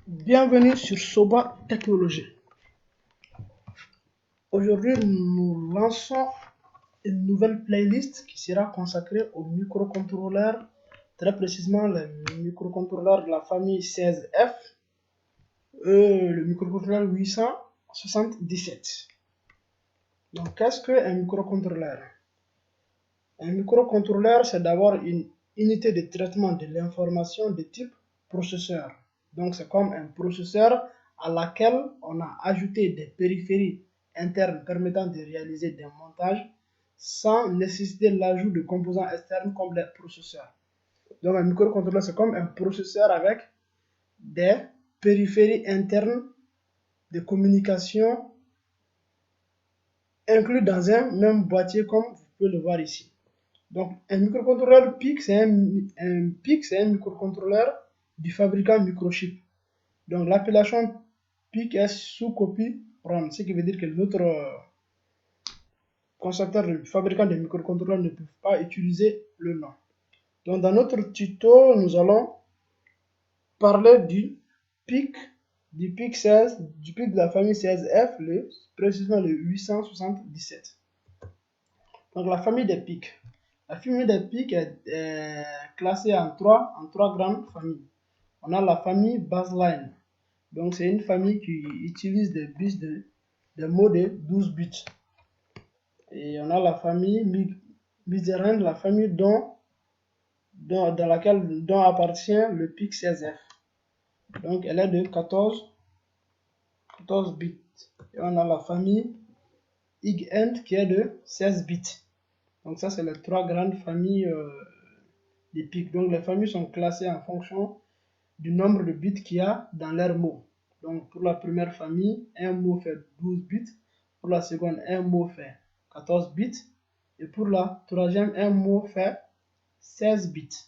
Bienvenue sur Soba Technologie. Aujourd'hui, nous lançons une nouvelle playlist qui sera consacrée aux microcontrôleurs, très précisément les microcontrôleurs de la famille 16F et le microcontrôleur 877. Donc, qu'est-ce qu'un microcontrôleur? Un microcontrôleur, c'est d'abord une unité de traitement de l'information de type processeur. Donc, c'est comme un processeur à laquelle on a ajouté des périphéries internes permettant de réaliser des montages sans nécessiter l'ajout de composants externes comme les processeurs. Donc, un microcontrôleur, c'est comme un processeur avec des périphéries internes de communication inclus dans un même boîtier comme vous pouvez le voir ici. Donc, un microcontrôleur PIC, c'est un microcontrôleur du fabricant Microchip. Donc, l'appellation PIC est sous copie ROM, ce qui veut dire que les autres constructeurs, fabricants de microcontrôleurs ne peuvent pas utiliser le nom. Donc, dans notre tuto, nous allons parler du PIC, du PIC de la famille 16F, précisément le 877. Donc, la famille des PIC. La famille des PIC est classée en trois grandes familles. On a la famille baseline. Donc, c'est une famille qui utilise des bus des mots de 12 bits. Et on a la famille Mizeren, la famille dont appartient le PIC 16F. Donc, elle est de 14 bits. Et on a la famille IgEnt qui est de 16 bits. Donc, ça, c'est les trois grandes familles des PIC. Donc, les familles sont classées en fonction du nombre de bits qu'il y a dans leur mot. Donc, pour la première famille, un mot fait 12 bits. Pour la seconde, un mot fait 14 bits. Et pour la troisième, un mot fait 16 bits.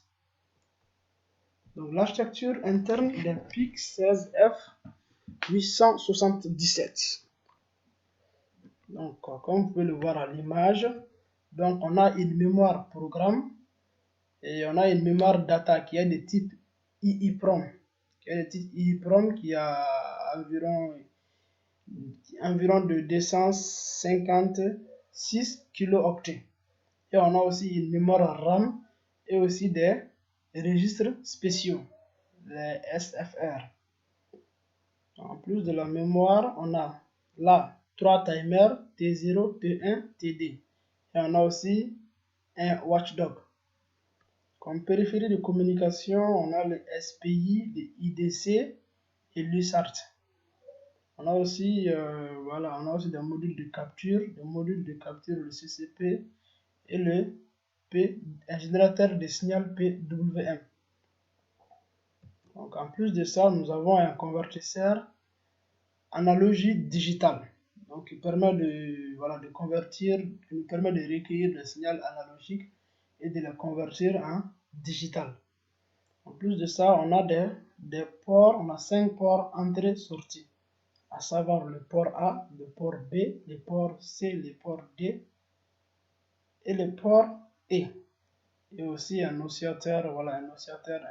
Donc, l'architecture interne d'un PIC 16F877. Donc, comme vous pouvez le voir à l'image, donc on a une mémoire programme et on a une mémoire data qui est de type EEPROM. Qui a environ de 256 kilooctets. Et on a aussi une mémoire RAM et aussi des registres spéciaux, les SFR. En plus de la mémoire, on a là 3 timers T0, T1, TD. Et on a aussi un watchdog. Comme périphérie de communication, on a le SPI, le IDC et l'USART. On a aussi des modules de capture, le CCP et un générateur de signal PWM. Donc en plus de ça, nous avons un convertisseur analogie digitale. Donc il permet de convertir, qui nous permet de recueillir le signal analogique et de le convertir en digital. En plus de ça, on a des ports, on a 5 ports entrée-sortie, à savoir le port A, le port B, le port C, le port D et le port E. Et aussi un oscillateur, un oscillateur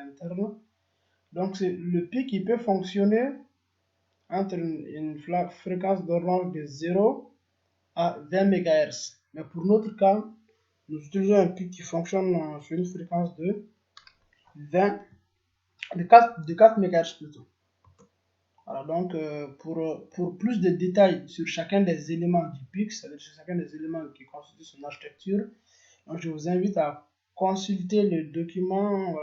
interne. Donc le PIC qui peut fonctionner entre une fréquence d'horloge de 0 à 20 MHz. Mais pour notre cas, nous utilisons un PIC qui fonctionne sur une fréquence de 4 MHz plutôt. Voilà, donc pour plus de détails sur chacun des éléments du PIC, c'est-à-dire sur chacun des éléments qui constituent son architecture, donc je vous invite à consulter le document,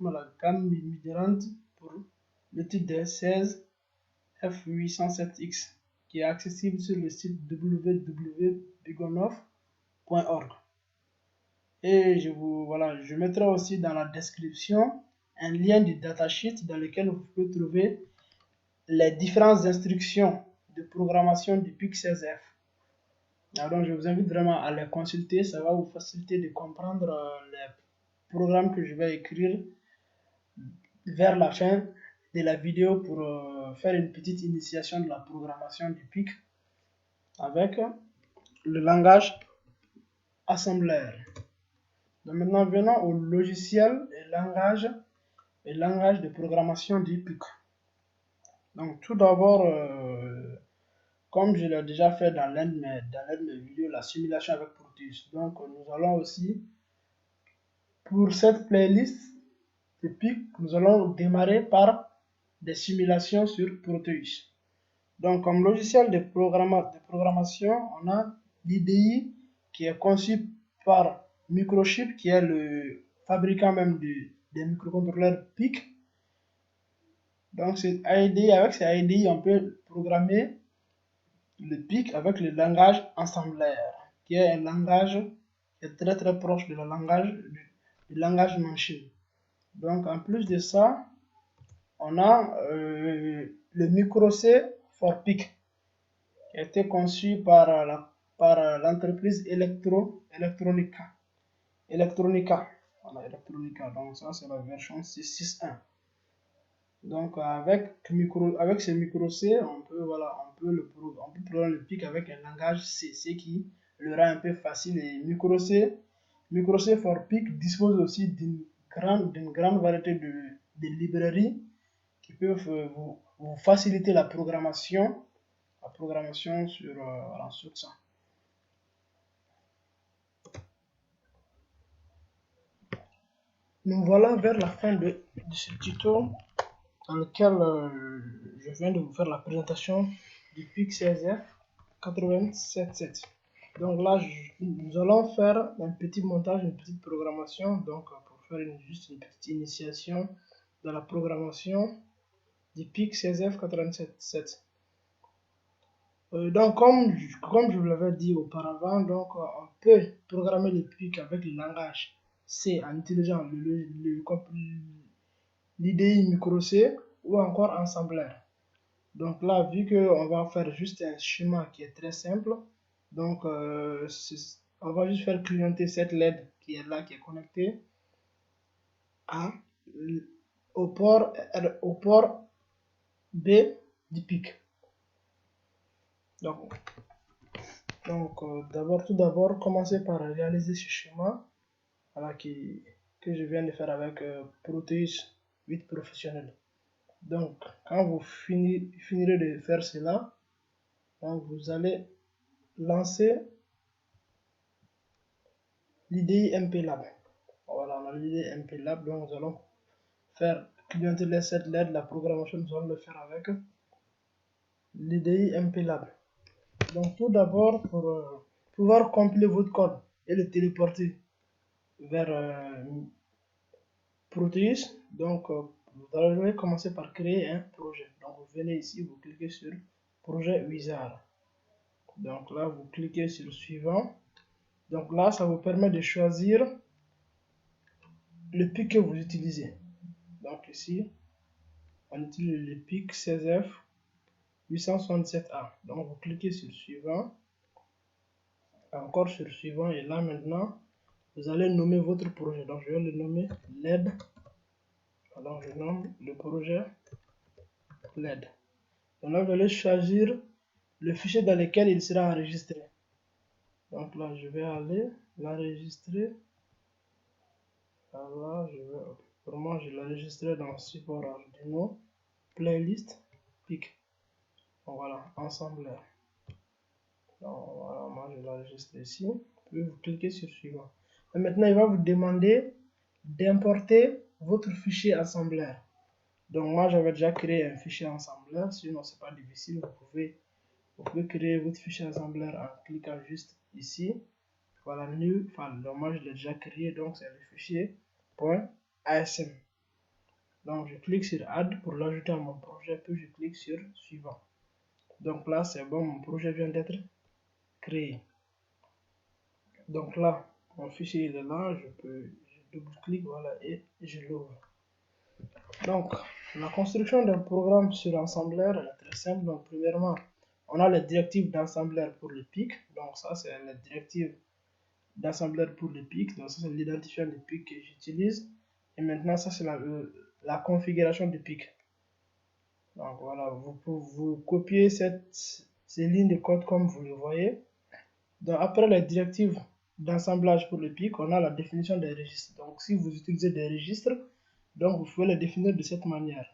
la gamme Midrange pour le titre des 16 F807X qui est accessible sur le site www.bigonoff.org. Et je mettrai aussi dans la description un lien du datasheet dans lequel vous pouvez trouver les différentes instructions de programmation du PIC 16F. Alors, je vous invite vraiment à les consulter, ça va vous faciliter de comprendre les programmes que je vais écrire vers la fin de la vidéo pour faire une petite initiation de la programmation du PIC avec le langage assemblaire. Donc maintenant, venons au logiciel et langage le langage de programmation du PIC. Donc tout d'abord, comme je l'ai déjà fait dans l'un de mes vidéos, la simulation avec Proteus. Donc nous allons aussi, pour cette playlist de PIC, nous allons démarrer par des simulations sur Proteus. Donc comme logiciel de programmation, on a l'IDE qui est conçu par Microchip, qui est le fabricant même des microcontrôleurs PIC. Donc avec cette IDE, on peut programmer le PIC avec le langage assemblaire, qui est un langage qui est très proche de du langage machine. Donc en plus de ça, on a le micro C for PIC, qui a été conçu par l'entreprise Electronica. Voilà, Electronica. Donc ça c'est la version 6.6.1. Donc avec ce micro C, on peut programmer le PIC avec un langage C, ce qui le rend un peu facile. Et micro C for PIC dispose aussi d'une grande variété de librairies qui peuvent vous faciliter la programmation sur ça. Nous voilà vers la fin de ce tuto dans lequel je viens de vous faire la présentation du PIC CSF 877. Donc là, nous allons faire un petit montage, une petite programmation, donc pour faire juste une petite initiation dans la programmation du PIC CSF 877. Donc comme je vous l'avais dit auparavant, donc on peut programmer le PIC avec le langage C en utilisant l'IDE micro C ou encore Assembler. Donc là, vu qu'on va faire juste un schéma qui est très simple, donc on va juste faire clignoter cette LED qui est là, qui est connectée au port B du PIC. Donc tout d'abord, commencer par réaliser ce schéma voilà, que je viens de faire avec Proteus 8 professionnel. Donc, quand vous finirez de faire cela, donc vous allez lancer l'IDE MPLAB. Voilà, on a l'IDE MPLAB, donc nous allons faire clignoter cette LED, la programmation, nous allons le faire avec l'IDE MPLAB. Donc tout d'abord, pour pouvoir compiler votre code et le téléporter vers Proteus, donc vous allez commencer par créer un projet. Donc vous venez ici, vous cliquez sur projet Wizard. Donc là, vous cliquez sur suivant. Donc là, ça vous permet de choisir le PIC que vous utilisez. Donc ici, on utilise le PIC CSF 867A. Donc vous cliquez sur suivant, encore sur suivant, et là maintenant, vous allez nommer votre projet. Donc je vais le nommer LED. Alors je nomme le projet LED. Donc là, vous allez choisir le fichier dans lequel il sera enregistré. Donc là, je vais aller l'enregistrer. Alors, pour moi, je l'enregistrerai dans support Arduino, playlist, PIC. Donc voilà, Assembler. Donc voilà, moi je l'enregistre ici. Puis vous cliquez sur suivant. Et maintenant, il va vous demander d'importer votre fichier Assembler. Donc moi, j'avais déjà créé un fichier Assembler, sinon c'est pas difficile. Vous pouvez créer votre fichier Assembler en cliquant juste ici. Voilà, new file. Donc moi, je l'ai déjà créé, donc c'est le fichier .asm. Donc je clique sur add pour l'ajouter à mon projet, puis je clique sur suivant. Donc là, c'est bon, mon projet vient d'être créé. Donc là, mon fichier il est là, je double-clique, voilà, et je l'ouvre. Donc, la construction d'un programme sur Assembler est très simple. Donc, premièrement, on a les directives d'Assembler pour le PIC. Donc, ça, c'est la directive d'Assembler pour le PIC. Donc, ça, c'est l'identifiant du PIC que j'utilise. Et maintenant, ça, c'est la configuration du PIC. Donc, voilà, vous copiez ces lignes de code comme vous le voyez. Donc, après les directives d'assemblage pour le PIC, on a la définition des registres. Donc, si vous utilisez des registres, Donc vous pouvez le définir de cette manière.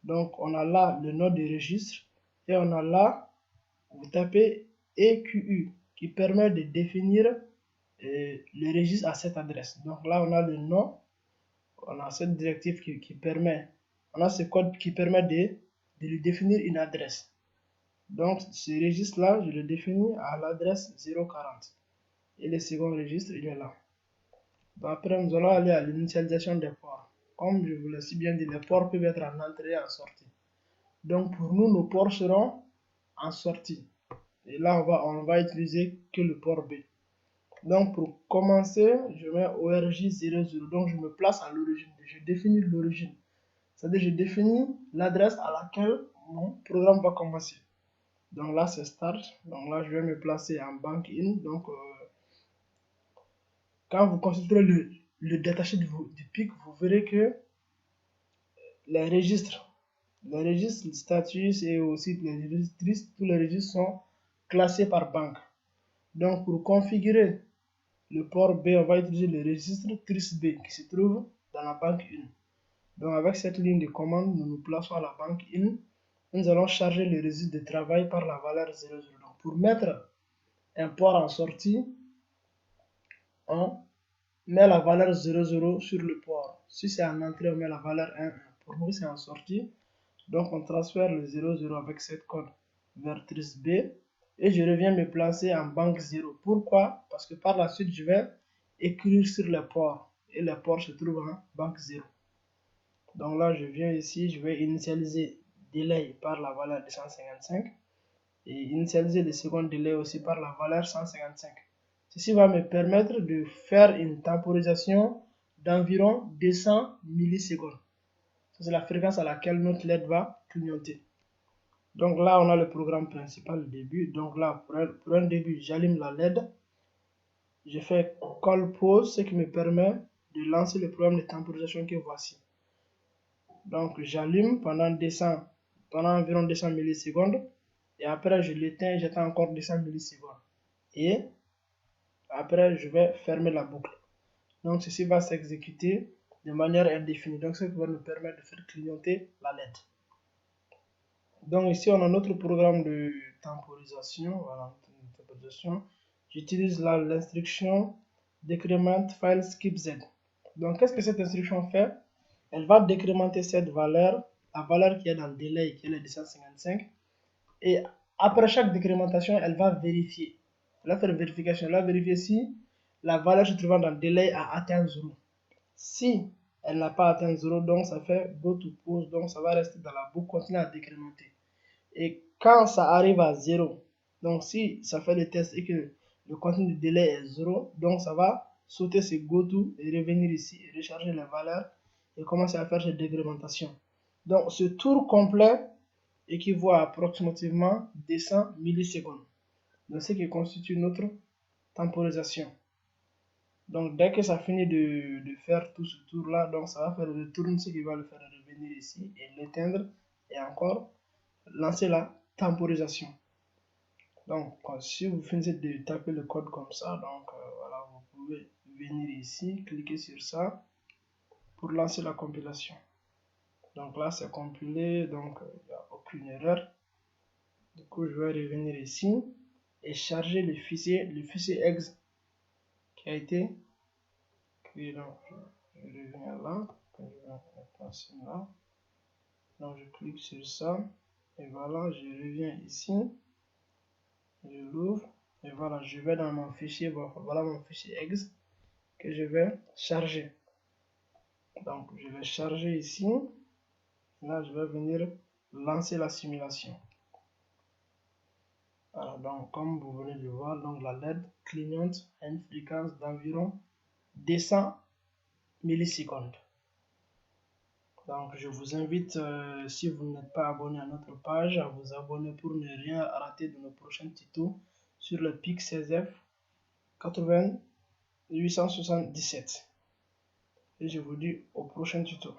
Donc on a là le nom du registre et on a là, vous tapez EQU qui permet de définir le registre à cette adresse. Donc là on a le nom, on a cette directive qui permet, on a ce code qui permet de lui définir une adresse. Donc ce registre là, je le définis à l'adresse 040 et le second registre il est là. Donc après nous allons aller à l'initialisation des ports. Comme je vous l'ai si bien dit, les ports peuvent être en entrée et en sortie. Donc pour nous, nos ports seront en sortie. Et là, on va utiliser que le port B. Donc pour commencer, je mets ORJ00. Donc je me place à l'origine. Je définis l'origine. C'est-à-dire je définis l'adresse à laquelle mon programme va commencer. Donc là, c'est Start. Donc là, je vais me placer en bank in. Donc quand vous consulterez le datasheet du PIC, vous verrez que les registres, status et aussi les registres, tous les registres sont classés par banque. Donc pour configurer le port B, on va utiliser le registre TRIS-B qui se trouve dans la banque 1. Donc avec cette ligne de commande, nous nous plaçons à la banque 1. Nous allons charger le registre de travail par la valeur 00. Donc pour mettre un port en sortie, on met la valeur 00 sur le port. Si c'est en entrée, on met la valeur 1. Pour nous, c'est en sortie. Donc on transfère le 00 avec cette code vers TRIS-B et je reviens me placer en banque 0. Pourquoi? Parce que par la suite, je vais écrire sur les ports et les ports se trouvent en banque 0. Donc là, je viens ici, je vais initialiser delay par la valeur de 155 et initialiser le second délai aussi par la valeur 155. Ceci va me permettre de faire une temporisation d'environ 200 millisecondes. C'est la fréquence à laquelle notre LED va clignoter. Donc là, on a le programme principal au début. Donc là, pour un début, j'allume la LED. Je fais call pause, ce qui me permet de lancer le programme de temporisation que voici. Donc j'allume pendant environ 200 millisecondes. Et après, je l'éteins, j'attends encore 200 millisecondes. Et après, je vais fermer la boucle. Donc ceci va s'exécuter de manière indéfinie. Donc ce qui va nous permettre de faire clignoter la LED. Donc ici on a notre programme de temporisation. Voilà, temporisation. J'utilise là l'instruction decrement file skip z. Donc qu'est-ce que cette instruction fait? Elle va décrémenter cette valeur, la valeur qui est dans le délai qui est le 255. Et après chaque décrémentation, elle va vérifier. Elle va faire une vérification. Elle va vérifier si la valeur se trouvant dans le délai a atteint 0. Si elle n'a pas atteint 0, donc ça fait go to pause. Donc ça va rester dans la boucle, continuer à décrémenter. Et quand ça arrive à 0, donc si ça fait le test et que le contenu du délai est 0, donc ça va sauter ce goto et revenir ici et recharger les valeurs et commencer à faire cette décrémentation. Donc ce tour complet équivaut à approximativement 200 millisecondes. Donc ce qui constitue notre temporisation. Donc dès que ça finit de faire tout ce tour là, donc ça va faire le retour, ce qui va le faire revenir ici et l'éteindre et encore lancer la temporisation. Donc si vous finissez de taper le code comme ça, donc voilà, vous pouvez venir ici, cliquer sur ça pour lancer la compilation. Donc là c'est compilé, donc il n'y a aucune erreur. Du coup je vais revenir ici et charger le fichier exe qui a été créé. Donc je reviens là, je vais le placer là. Donc je clique sur ça et voilà, je reviens ici. Je l'ouvre et voilà, je vais dans mon fichier, voilà mon fichier exe que je vais charger. Donc je vais charger ici. Là je vais venir lancer la simulation. Voilà, donc comme vous venez de voir, donc la LED clignote à une fréquence d'environ 200 millisecondes. Donc je vous invite, si vous n'êtes pas abonné à notre page, à vous abonner pour ne rien rater de nos prochains tutos sur le PIC 16F 877. Et je vous dis au prochain tuto.